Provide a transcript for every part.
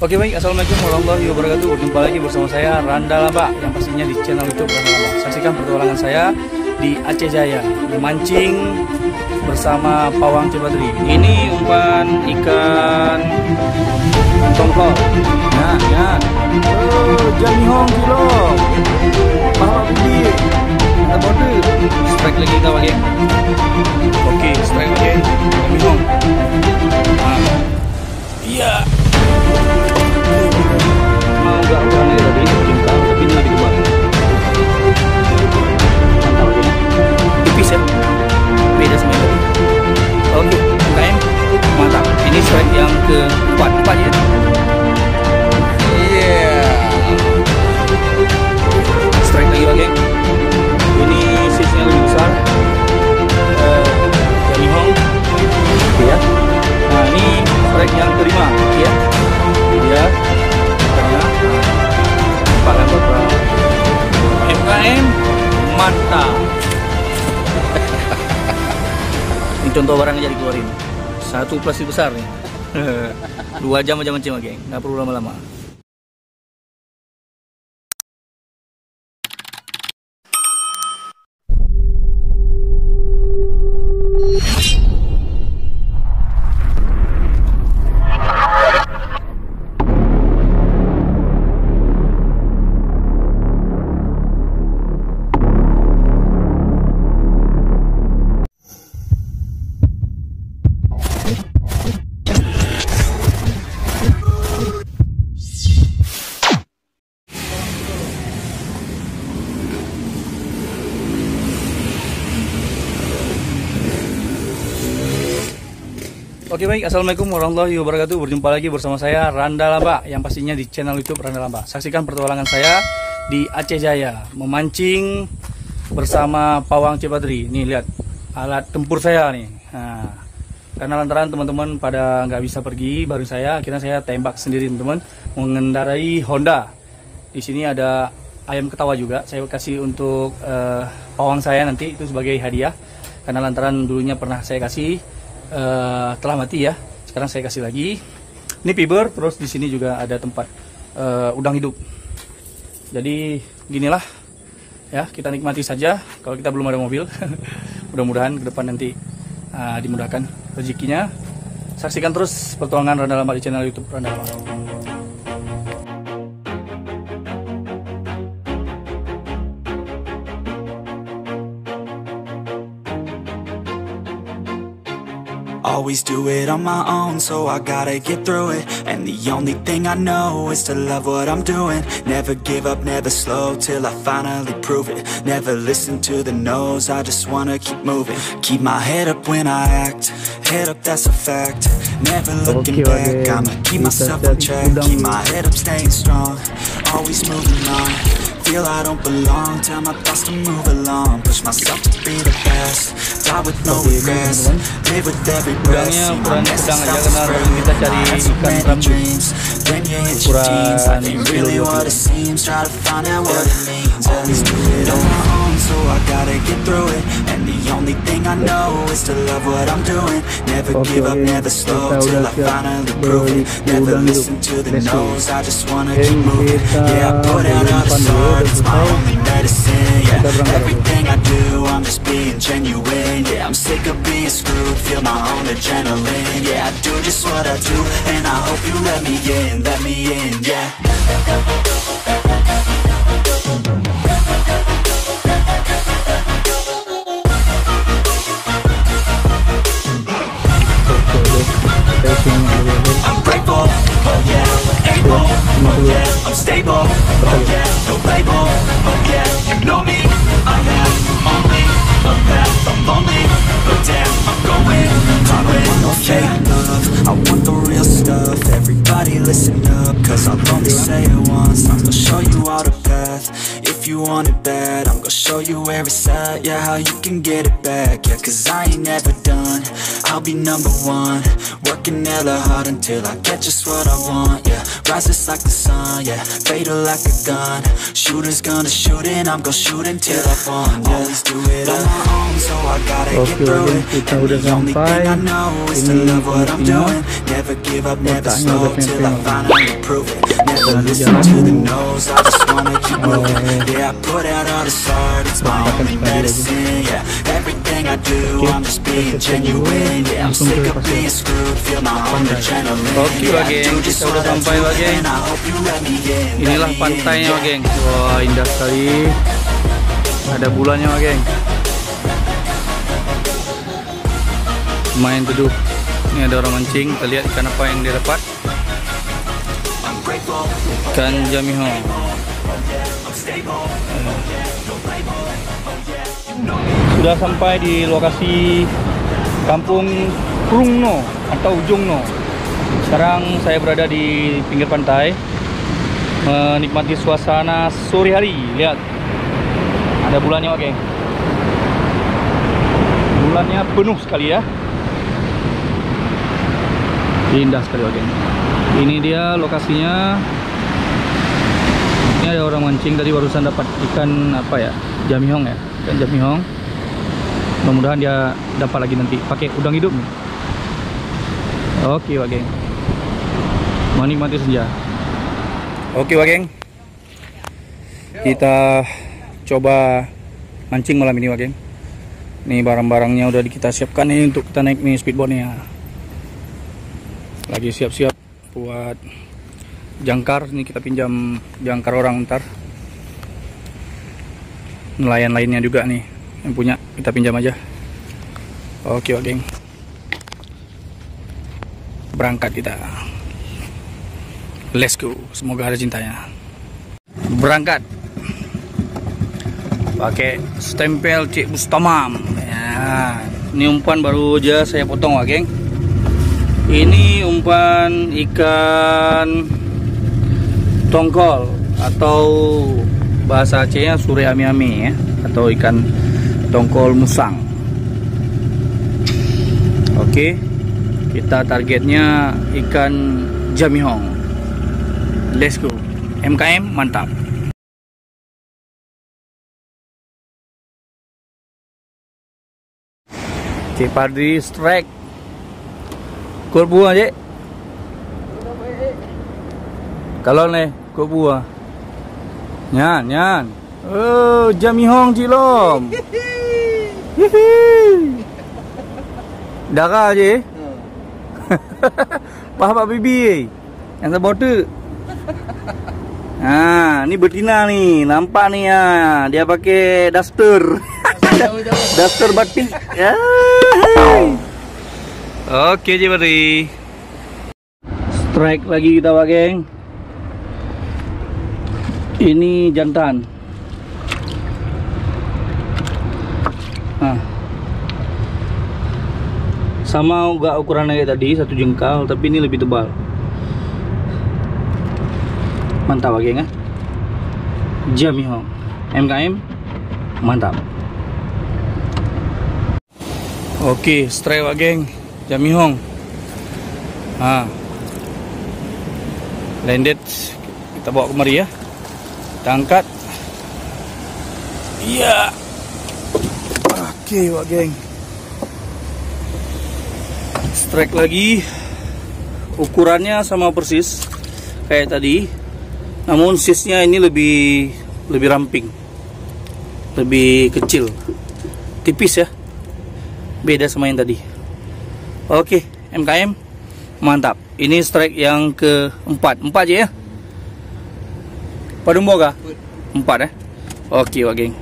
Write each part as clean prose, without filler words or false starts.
Oke baik, assalamualaikum warahmatullahi wabarakatuh. Berjumpa lagi bersama saya Randa Lamba, yang pastinya di channel YouTube Randa Lamba. Saksikan petualangan saya di Aceh Jaya memancing bersama pawang cibadri. Ini umpan ikan tongkol. Nah, jamihong kilo. Mahal budi. Ada bode. Strike lagi kita pakai. Oke, strike lagi. Jamihong. Nah. Iya. Mau nggak ukurannya tadi? Jengkal, tapi ini lebih tebal. Mantap lagi. Tipis ya. Beda sama yang tadi. Oke, UKM mantap. Ini strike yang ke-4 ya. Strike lagi pakai. Ini size-nya lebih besar. Jamihong. Oke ya. Nah, ini strike yang kelima ya. Ya. Makanya Pak Lempar MKM mantap. Ini contoh barangnya jadi keluarin. Satu plastik besar nih. 2 jam aja mancing, geng. Nggak perlu lama-lama. Oke baik, assalamualaikum warahmatullahi wabarakatuh. Berjumpa lagi bersama saya Randa Lamba, yang pastinya di channel YouTube Randa Lamba. Saksikan petualangan saya di Aceh Jaya memancing bersama pawang cibadri. Nih lihat alat tempur saya nih. Nah, karena lantaran teman-teman pada nggak bisa pergi, baru saya akhirnya saya tembak sendiri teman-teman, mengendarai Honda. Di sini ada ayam ketawa juga. Saya kasih untuk pawang saya nanti itu sebagai hadiah. Karena lantaran dulunya pernah saya kasih. Telah mati ya, sekarang saya kasih lagi. Ini fiber, terus di sini juga ada tempat udang hidup. Jadi ginilah ya, kita nikmati saja kalau kita belum ada mobil. Mudah-mudahan ke depan nanti dimudahkan rezekinya. Saksikan terus petualangan Randa Lamba di channel YouTube Randa Lamba. Always do it on my own, so I gotta get through it. And the only thing I know is to love what I'm doing. Never give up, never slow, till I finally prove it. Never listen to the no's, I just wanna keep moving. Keep my head up when I act, head up, that's a fact. Never looking back, I'ma keep myself on track. Keep my head up, staying strong, always moving on. Feel I don't belong, tell my thoughts to move along. Push myself to be the best, die with no regrets. Live with every breath, see my message out the spread. Many dreams, then you hit your teens. Life ain't really what it seems, try to find out what it means. Always do it on my own, so I gotta get through it. And the only thing I know is to love what I'm doing. Never give up, never slow, till I finally prove it. Never listen to the no's, I just wanna keep moving. Yeah, I put out all the sword, it's my only medicine. Yeah, everything I do, I'm just being genuine. Yeah, I'm sick of being screwed, feel my own adrenaline. Yeah, I do just what I do, and I hope you let me in, yeah. I'm grateful, oh yeah, able, oh yeah, I'm stable, oh yeah, no label, oh yeah, you know me, I have only a path, I'm lonely, but damn, I'm going, I don't want no fake love, I want the real stuff. Everybody listen up, cause I'll only say it once. I'm gonna show you all the path, if you want it bad, I'm gonna show show you where it's at, yeah, how you can get it back, yeah, cause I ain't never done, I'll be number one, working hella hard until I get just what I want, yeah, rises like the sun, yeah, fatal like a gun, shooters gonna shoot and I'm gonna shoot until I fall, yeah, always do it on my own, so I gotta get through it, and the only thing I know is to love what I'm doing, never give up, never slow, till I finally prove it, never listen to the no's, I just wanna keep moving, yeah, I put out all this art, it's my only medicine, yeah, everything I do, I'm just being genuine, yeah, I'm sick of being screwed, feel my own adrenaline, yeah, I do just what I do, and I hope you let me in. Inilah pantainya, geng. Wah, indah sekali. Ada bulannya, geng. Main teduh. Ini ada orang mancing. Kita lihat ikan apa yang dia dapat. Ikan jamihong. Sudah sampai di lokasi Kampung Prungno atau Ujungno. Sekarang saya berada di pinggir pantai, menikmati suasana sore hari. Lihat, ada bulannya, oke. Bulannya penuh sekali ya. Indah sekali, oke. Ini dia lokasinya. Ini ada orang mancing tadi, barusan dapat ikan apa ya? Jamihong ya, ikan jamihong. Mudah-mudahan dia dapat lagi nanti pakai udang hidup nih. Oke, geng. Menikmati senja. Oke, geng. Kita coba mancing malam ini, geng. Nih barang-barangnya udah kita siapkan nih untuk kita naik nih speedboatnya. Lagi siap-siap buat jangkar. Ini kita pinjam jangkar orang ntar. Nelayan lainnya juga nih yang punya, kita pinjam aja. Oke, geng. Berangkat kita. Let's go. Semoga ada cintanya. Berangkat. Pakai stempel Cik Bustamam. Ya, ini umpan baru aja saya potong, geng. Ini umpan ikan tongkol atau bahasa Acehnya sure ami-ami ya, atau ikan tongkol musang. Oke. Kita targetnya ikan jamihong. Let's go. MKM mantap. Cik Padri strike. Kul buah, Cik. Kalau nih, kul buah. Nyan. Oh, jamihong cilom. Darah je. Pak bibi. Yang terbotak. Nah, ini betina nih, nampak nih ya, dia pakai daster, daster batik. Ya. Oke, Jibari. Strike lagi kita, geng. Ini jantan. Nah. Sama juga ukurannya kayak tadi, 1 jengkal, tapi ini lebih tebal. Mantap, geng ya. Jamihong MKM mantap. Oke, strike, geng. Jamihong. Landed. Kita bawa kemari ya. Kita angkat. Iya. Oke, geng. Strike lagi. Ukurannya sama persis kayak tadi. Namun sisnya ini lebih ramping, lebih kecil, tipis ya, beda sama yang tadi. Oke, MKM mantap. Ini strike yang keempat, 4 aja ya. Padung boga 4 ya. Oke, geng.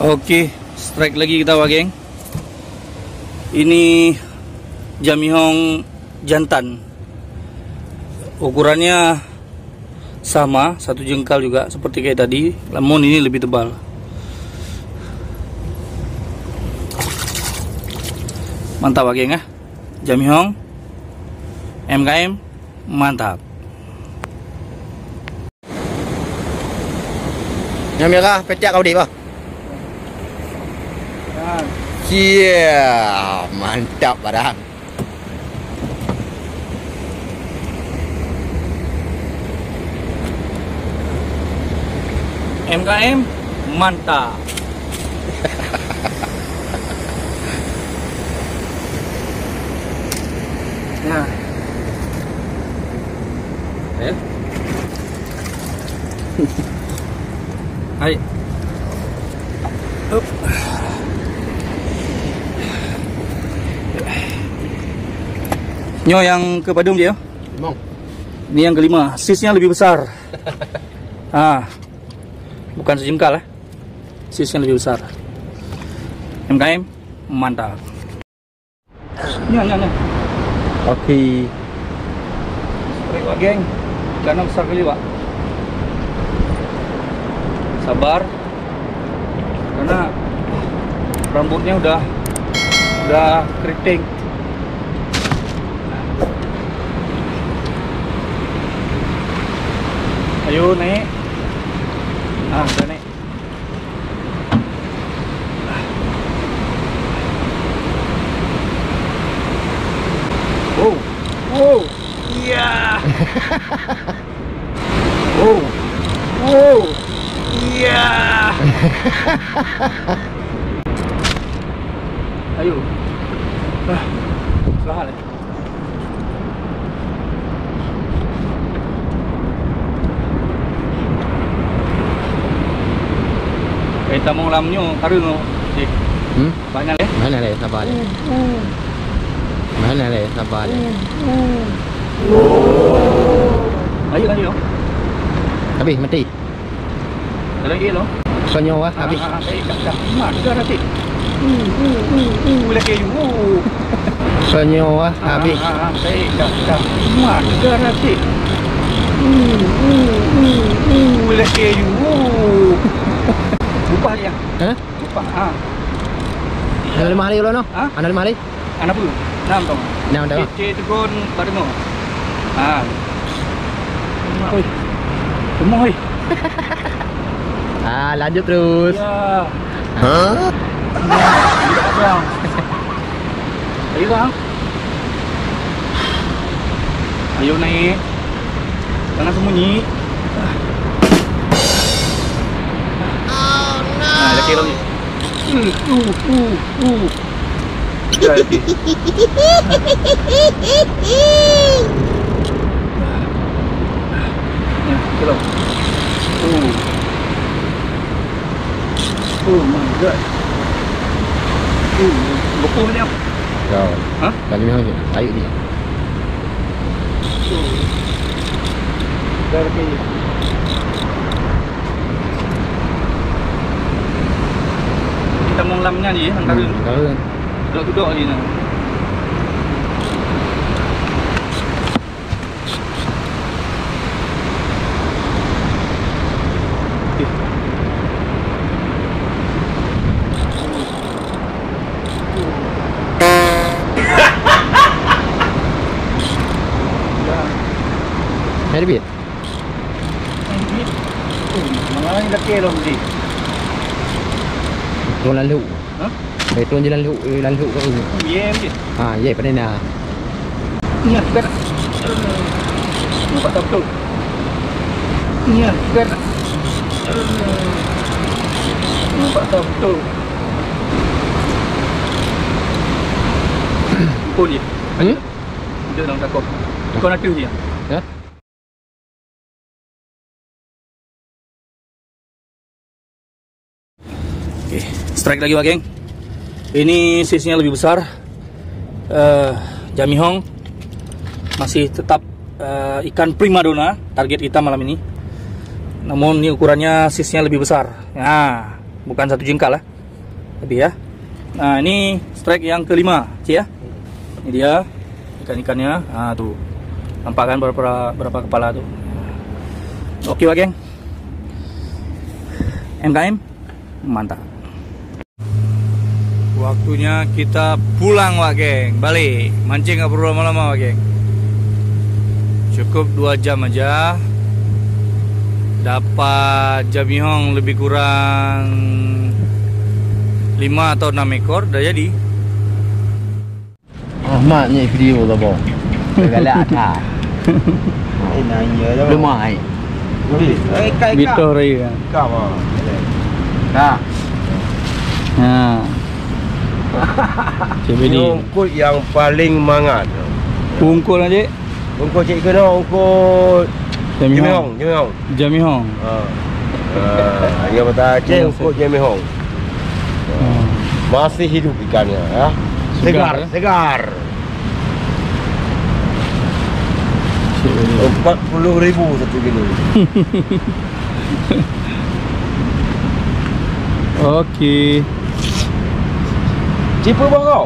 Oke, strike lagi kita, geng. Ini jamihong jantan. Ukurannya sama, 1 jengkal juga seperti kayak tadi, namun ini lebih tebal. Mantap, geng ya. Jamihong MKM mantap. Yang merah petiak kau di bah. Nah, Mantap barang. MKM mantap. Nah. Hai. Up. Nyo yang ke Padung dia. Ini yang kelima, sisnya lebih besar. Bukan sejengkal ya. Sisnya lebih besar. MKM mantap. Nya. Okey. Strike Pak geng. Ikannya besar kali Pak. Sabar. Karena rambutnya udah keriting. Ayo naik. Udah naik. Wow. Iya. Wow. Iya. Ayo. Selamat ya. Kita mau lamnya karun no. Banyak ya. Mana le sabar le. Mana le sabar le. Ayo. Habis mati. Ada lagi lo. Sonyo ah habis. Dah. Mat dah nanti. Lagi. Sonyo ah habis. Dah. Mat dah nanti. Lagi. Lupa dia. Lupa. Ana 5 hari lo no? Ana 5 hari. Anak pun. 6 tong. 6 dah. Tegon Padung. Oi. Gemoy. Lanjut terus. Ya. Ayo bang. Ayo naik. Jangan sembunyi. Lagi lagi. Lagi. Ya, kilo. Oh my god. Betul ni apa? Rồi. Hả? Lagi ni lagi. Ayo dia. Dah lagi. Kita mau lamnya ni, angkarun. Karun. Duduk ni nah. Mari bit. Mana ni dah kilo ni? Tuan lalu. Tuan jalan lalu kau ni. Ye ni. Ye pada ni. Ni kan. Lupa tak betul. Ni kan. Lupa tak betul. Pun ni. Dia nak takut. Kau nak tu dia. Ya. Oke, strike lagi Pak geng. Ini sisinya lebih besar. Jamihong masih tetap ikan primadona target kita malam ini. Namun ini ukurannya sisinya lebih besar. Nah, bukan 1 jengkal lah. Lebih ya. Nah, ini strike yang kelima, Ci ya. Ini dia ikan-ikannya. Nah, tuh. Nampak kan berapa kepala tuh. Oke Pak geng. MKM mantap. Waktunya kita pulang Wak geng. Balik. Mancing gak perlu lama-lama Wak geng. Cukup 2 jam aja. Dapat jamihong lebih kurang 5 atau 6 ekor dah jadi. Ahmad ni video lah boh. Galak tak. Nanya dah. Belum mai. Kai Bitor raya. Kau apa? Tak. Ha. CBD. Ungkut yang paling mangat. Ungkul aja. Ungkut cik kena ungkut Jamihong. Jamihong. Yang kata Aceh ungkut Jamihong. Masih hidup ikannya ya. Segar, ya? Segar. CBD. 40,000 satu kilo. Okey. Cipa bang kau?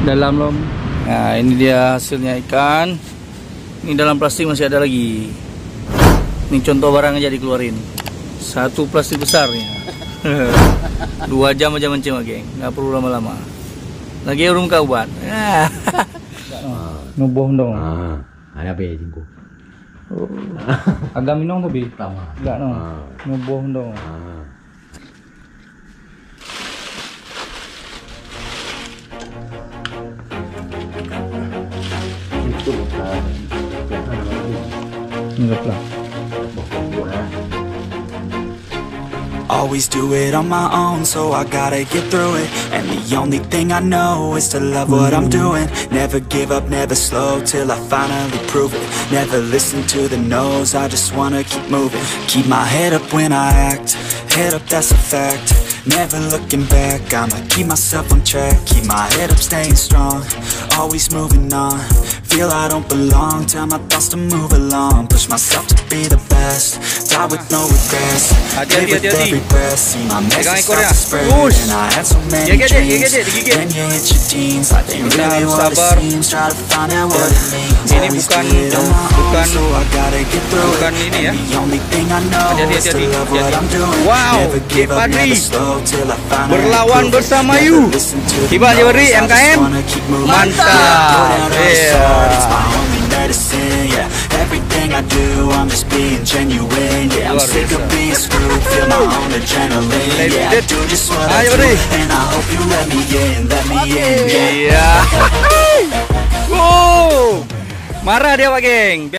Dalam lom. Nah, ini dia hasilnya ikan. Ini dalam plastik masih ada lagi. Ini contoh barang aja dikeluarin. Satu plastik besarnya. 2 jam aja mancing, geng. Nggak perlu lama-lama. Lagi urung kau buat. Nubuh dong. Ada apa ya cingku? Agak minum tapi. Tama. Enggak no. Nubuh dong. Enggak lah. Always do it on my own, so I gotta get through it. And the only thing I know is to love what I'm doing. Never give up, never slow, till I finally prove it. Never listen to the no's, I just wanna keep moving. Keep my head up when I act, head up, that's a fact. Never looking back, I'ma keep myself on track. Keep my head up, staying strong, always moving on. Feel I don't belong, tell my thoughts to move along. Push myself to be the best, die with no regrets. Live with every breath, see my message start to spread. And I had so many dreams, then you hit your teens. Life ain't really what it seems, try to find out what it means. Ini Always bukan do it on my own, bukan so I gotta get through it. bukan ini ya. And the only thing I know is to love what I'm doing. Wow, Never give up, Padri never slow, till I finally berlawan prove it. bersama Never you. listen to the Tiba aja no's, Beri, I just MKM. wanna keep moving. Mantap. It's my only medicine, yeah. Everything I do, I'm just being genuine, yeah. I'm Luar sick of biasa. being screwed, feel my own adrenaline, yeah. I do just what I Ayo, do, Beri. and I hope you let me in, yeah. Iya. Wow. Marah dia, Pak Geng.